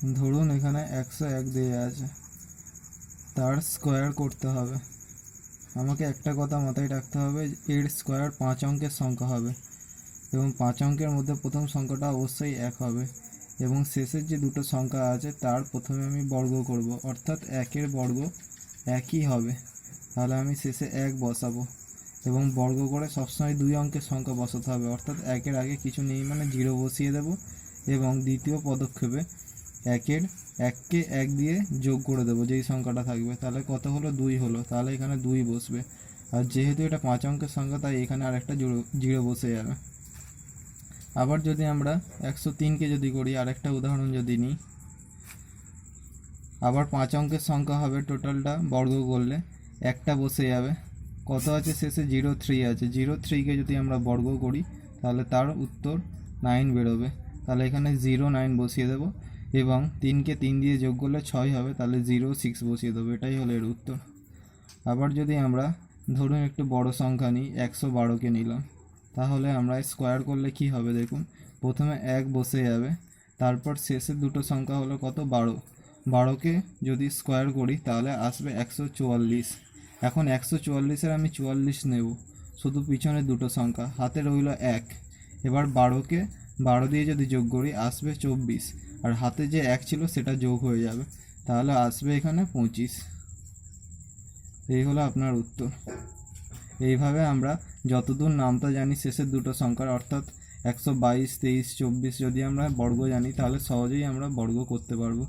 ধরুন এখানে 101 দেওয়া আছে, তার স্কোয়ার করতে হবে। আমাকে একটা কথা মাথায় রাখতে হবে, এর স্কোয়ার 5 অঙ্কের সংখ্যা হবে এবং 5 অঙ্কের মধ্যে প্রথম সংখ্যাটা অবশ্যই 1 হবে এবং শেষের যে দুটো সংখ্যা আছে তার প্রথমে আমি বর্গ করব, অর্থাৎ 1-এর বর্গ 1ই হবে। তাহলে আমি শেষে 1 বসাবো এবং বর্গ করে সবসময় 2 অঙ্কের সংখ্যা বসাতে হবে, অর্থাৎ 1-এর আগে কিছু নেই মানে 0 বসিয়ে দেব এবং দ্বিতীয় পদক্ষেপে 1কে 1 দিয়ে যোগ করে দেবো যেই সংখ্যাটা থাকবে। তাহলে কত হলো? 2 হলো। তাহলে এখানে 2 বসবে, আর যেহেতু এটা 5 অঙ্কের সংখ্যা তাই এখানে আরেকটা 0 বসে যাবে। আবার যদি আমরা 103কে যদি করি, আরেকটা উদাহরণ যদি নিই, আবার 5 অঙ্কের সংখ্যা হবে, টোটালটা বর্গ করলে একটা বসে যাবে। কত আছে শেষে? 03 আছে। 03কে যদি আমরা বর্গ করি তাহলে তার উত্তর 9 বেরোবে। তাহলে এখানে 09 বসিয়ে দেবো এবং 3কে 3 দিয়ে যোগ করলে 6 হবে, তাহলে 06 বসিয়ে দেবো। এটাই হলো এর উত্তর। আবার যদি আমরা ধরুন একটু বড় সংখ্যা নিই, 112কে নিলাম, তাহলে আমরা স্কোয়ার করলে কি হবে দেখুন। প্রথমে 1 বসে যাবে, তারপর শেষের দুটো সংখ্যা হলো কত? 12। 12কে যদি স্কোয়ার করি তাহলে আসবে 144। এখন 144-এর আমি 44 নেব, শুধু পিছনের দুটো সংখ্যা, হাতে রইল 1। এবার 12কে 12 দিয়ে যদি যোগ করি আসবে 24, আর হাতে যে 1 ছিল সেটা যোগ হয়ে যাবে, তাহলে আসবে এখানে 25। এই হলো আপনার উত্তর। এইভাবে আমরা যতদূর নামতা জানি শেষের দুটো সংখ্যার, অর্থাৎ 122, 23, 24 যদি আমরা বর্গ জানি তাহলে সহজেই আমরা বর্গ করতে পারবো।